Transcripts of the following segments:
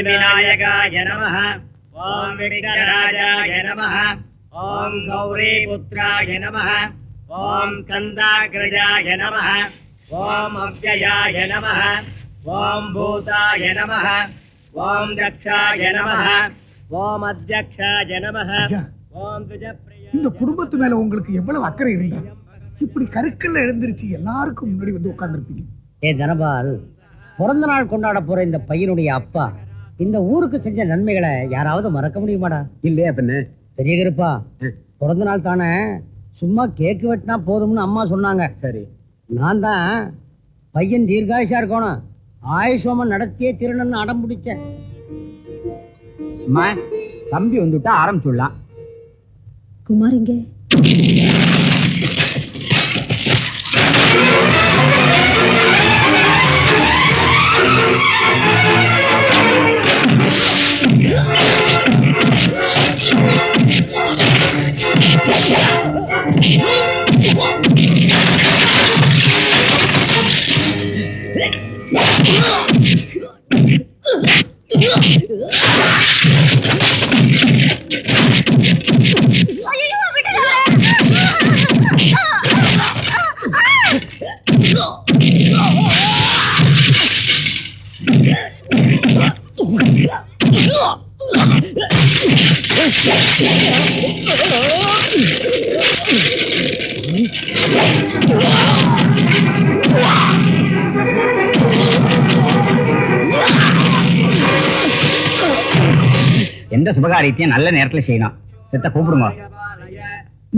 विनायकाय नमः ओम विघ्नराजाय नमः ओम गौरीपुत्राय नमः ओम स्कन्दाग्रजाय नमः ओम अव्ययाय नमः ओम भूताय नमः ओम दक्षाय नमः ओम अध्यक्षाय नमः ओम द्विजप्रिय இந்த குடும்பத்து மேல உங்களுக்கு எவ்வளவு அக்கறை இருந்தா இப்படி கருக்கல்ல எழுந்திருச்சு எல்லாருக்கும் முன்னாடி வந்து உட்கார்ந்துருப்பீங்க. தனபால், பிறந்த நாள் கொண்டாட போற இந்த பையனுடைய அப்பா இந்த ஊருக்கு செஞ்ச நன்மைகளை யாராவது மறக்க முடியுமாடா? இல்லையா பின்ன? பெரியகருப்பா, பிறந்த நாள் தானே, சும்மா கேக்கு வெட்டினா போதும்னு அம்மா சொன்னாங்க. சரி, நான் தான் பையன் தீர்காயுஷா இருக்கணும், ஆயுஷோமம் நடத்தியே திருநன்னு அடம் பிடிச்சேன். அம்மா, தம்பி வந்துட்டா ஆரம்பிச்சுடலாம். குமார் இங்கே எந்த சுபகாரியத்தையும் நல்ல நேரத்துல செய்யணும். செத்த கூப்பிடுங்க.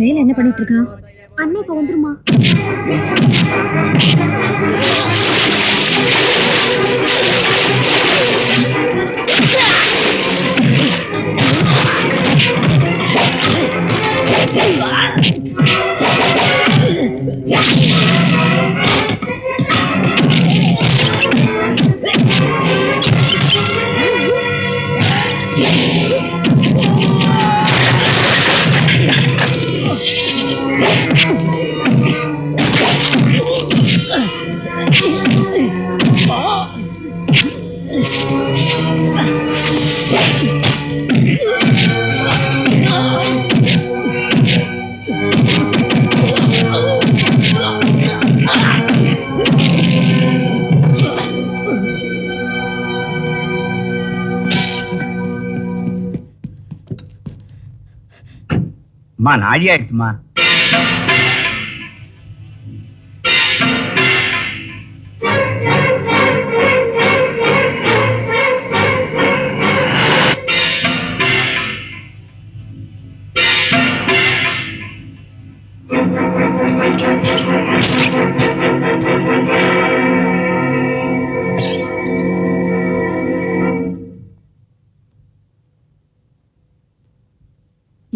மேல என்ன பண்ணிட்டு இருக்கான்? அண்ணே இப்ப வந்துருமா? அம்மா, நாழி ஆயிடுச்சுமா.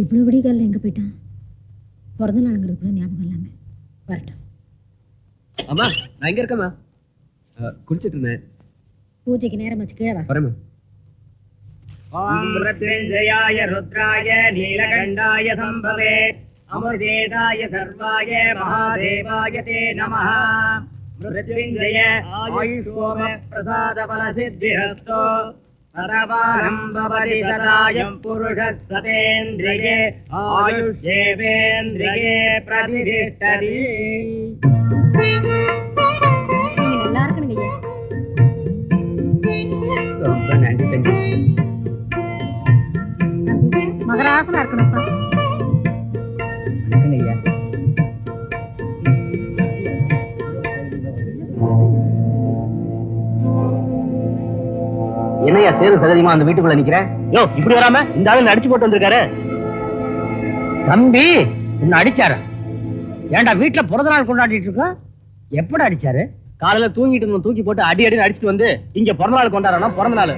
இவ்வளவு விடிகால எங்க போயிட்டான்? பிறந்த நாளுங்கிறதுக்குள்ள ஞாபகம் இல்லாம வரட்டும். அம்மா, நான் இங்க இருக்கேம்மா. குளிச்சிட்டு இருந்தேன். பூஜைக்கு நேரம் வச்சு கீழே வா. வரேம்மா. ओम मृत्युंजयाय रुद्राय नीलकंठाय संभवे अमृतेदाय सर्वाय महादेवाय ते नमः। मृत्युंजय आयुष्योम प्रसाद फल सिद्धिरस्तो सर्वारंभवति सदायं पुरुषः सतेन्द्रिये आयुष्येवेन्द्रिये प्रतिष्ठति। நல்லா இருக்கணுங்க ஐயா. ரொம்ப நன்றி தம்பி. மகராசனா இருக்கணும்ப்பா. வணக்கங்க ஐயா. என்னையா சேரும் சகதியமா அந்த வீட்டுக்குள்ள நிக்கிற? யோ, இப்படி வராம இந்த ஆளு அடிச்சு போட்டு வந்திருக்காரு. தம்பி உன்னை அடிச்சாரு? ஏன்டா வீட்டுல பிறந்த நாள் கொண்டாடிட்டு இருக்க? எப்படி அடிச்சாரு? காலையில தூங்கிட்டு இருந்தோம், தூக்கி போட்டு அடி அடின்னு அடிச்சுட்டு வந்து இங்க பிறந்த நாள் கொண்டாடுறோம். பிறந்த நாள்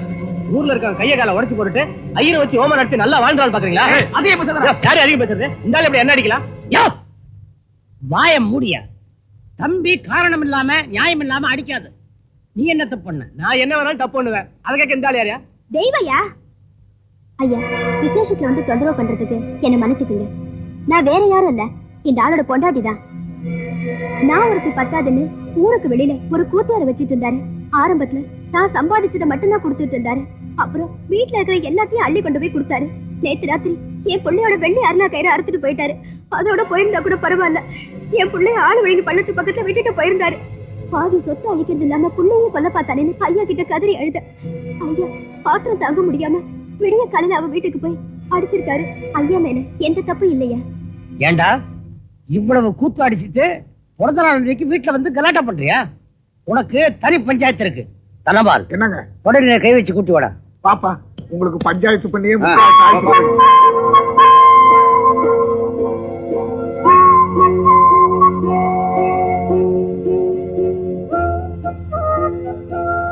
ஊர்ல இருக்க கைய கால உடைச்சு போட்டுட்டு ஐயரை வச்சு ஓமம் நடத்தி நல்லா வாழ்ந்தாள் பாக்குறீங்களா? அதே பேசுறா. யாரு அதிகம் பேசுறது? இந்த ஆளு எப்படி என்ன அடிக்கலாம்? யோ, வாய மூடியா. தம்பி காரணம் இல்லாம நியாயம் இல்லாம அடிக்காது. நீ என்ன தப்பு பண்ண? நான் என்ன வேணாலும் தப்பு பண்ணுவேன். அதுக்காக இந்த ஆள் யாரையா? தெய்வயா ஐயா, விசேஷத்துல வந்து தொந்தரவு பண்றதுக்கு என்ன மன்னிச்சுக்குங்க. நான் வேற யாரும் இல்ல, இந்த ஆளோட பொண்டாட்டிதான். நான் ஒருத்தி பத்தாதுன்னு ஊருக்கு வெளியில ஒரு கூத்தியார வச்சிட்டு இருந்தாரு. ஆரம்பத்துல தான் சம்பாதிச்சதை மட்டும்தான் கொடுத்துட்டு இருந்தாரு. அப்புறம் வீட்டுல இருக்கிற எல்லாத்தையும் அள்ளி கொண்டு போய் கொடுத்தாரு. நேத்து ராத்திரி என் பிள்ளையோட வெள்ளி அருணா கயிறு அறுத்துட்டு போயிட்டாரு. அதோட போயிருந்தா கூட பரவாயில்ல, என் பிள்ளைய ஆளு வழி பள்ளத்து பக்கத்துல விட்டுட்டு போயிருந்தாரு. பாதி சொத்து அழிக்கிறது இல்லாம பிள்ளைய கொல்ல பார்த்தானேன்னு ஐயா கிட்ட கதறி எழுத. ஐயா பாத்திரம் தாங்க முடியாம விடிய காலையில அவ வீட்டுக்கு போய் அடிச்சிருக்காரு. ஐயா மேல எந்த தப்பு இல்லையா? ஏண்டா இவ்வளவு கூத்து அடிச்சிட்டு பிறந்த நாள் அன்னைக்கு வீட்டுல வந்து கலாட்டா பண்றியா? உனக்கு தனி பஞ்சாயத்து இருக்கு. தனபால் என்னங்க உடனே கை வச்சு கூட்டி வாடா. பாப்பா, உங்களுக்கு பஞ்சாயத்து பண்ணியே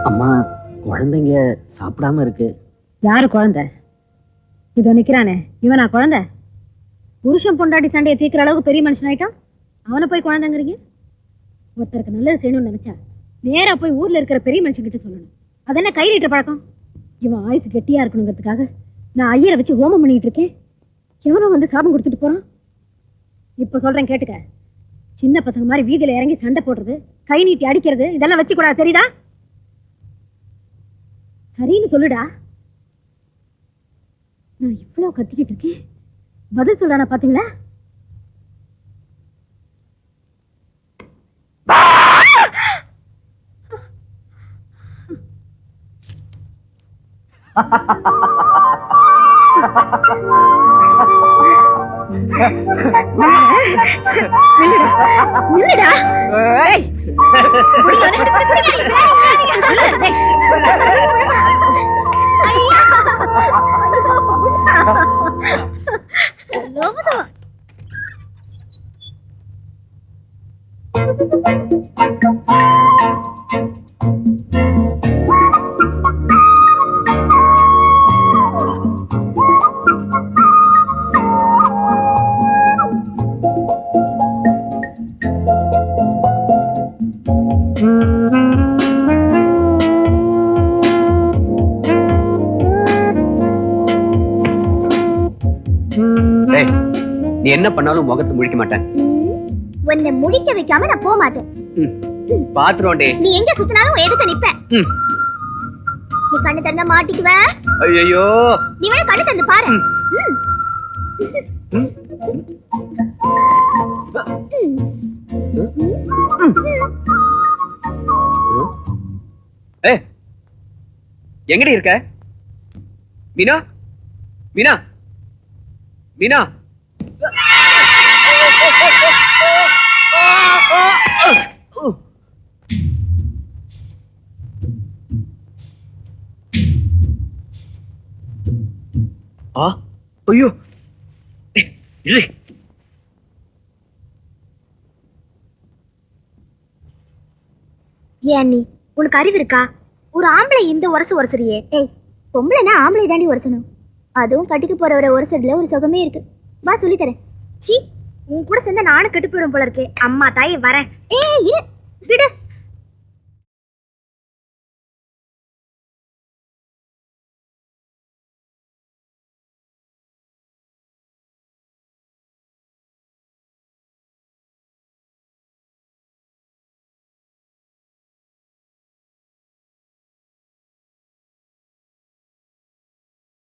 அம்மா, குழந்தைங்க சாப்பிடாம இருக்கு. யாரு குழந்தை? இதோ நிக்கிறானே இவனா குழந்தை? புருஷன் பொண்டாட்டி சண்டையை தீர்க்கிற அளவுக்கு பெரிய மனுஷன் ஆயிட்டான். அவனை போய் குழந்தைங்கிறீங்க? ஒருத்தருக்கு நல்லது செய்யணும்னு நினைச்சா நேரா போய் ஊர்ல இருக்கிற பெரிய மனுஷன் கிட்ட சொல்லணும். அது என்ன கை நீட்டுற பழக்கம்? இவன் ஆயுசு கெட்டியா இருக்கணுங்கிறதுக்காக நான் ஐயரை வச்சு ஹோமம் பண்ணிட்டு இருக்கேன். எவனோ வந்து சாபம் கொடுத்துட்டு போறான். இப்ப சொல்றேன் கேட்டுக்க. சின்ன பசங்க மாதிரி வீதியில இறங்கி சண்டை போடுறது, கை நீட்டி அடிக்கிறது, இதெல்லாம் வச்சு கூடாது, தெரியுதா? சரின்னு சொல்லுடா. நான் இவ்வளவு கத்திக்கிட்டு இருக்கேன், பதில் சொல்றானா பாத்தீங்களா? நில்லுடா. ஏய். நீ என்ன பண்ணாலும் முகத்தை முழிக்க மாட்டேன். உன்னை முடிக்க வைக்காம நான் போக மாட்டேன். பாத்துருவோண்டே. நீ எங்க சுத்தினாலும் எதுக்கு நிப்பேன். நீ கண்ணு திறந்தா மாட்டிக்குவ. ஐயோ, நீ வேணா கண்ணு திறந்து பாரு. எங்கடி இருக்க மீனா? மீனா, மீனா. ஐயோ, ஏன் நீ உனக்கு அறிவு இருக்கா? ஒரு ஆம்பளை இந்த உரசுறியே. ஏய், பொம்பளைனா ஆம்பளை தாண்டி உரசணும். அதுவும் கட்டிக்கு போறவரை உரசுறதுல ஒரு சுகமே இருக்கு. வா சொல்லி தரேன். சீ, உன் கூட சேர்ந்தா நானும் கெட்டு போயிடும் போல இருக்கே. அம்மா தாயே வரேன். ஏய், விடு.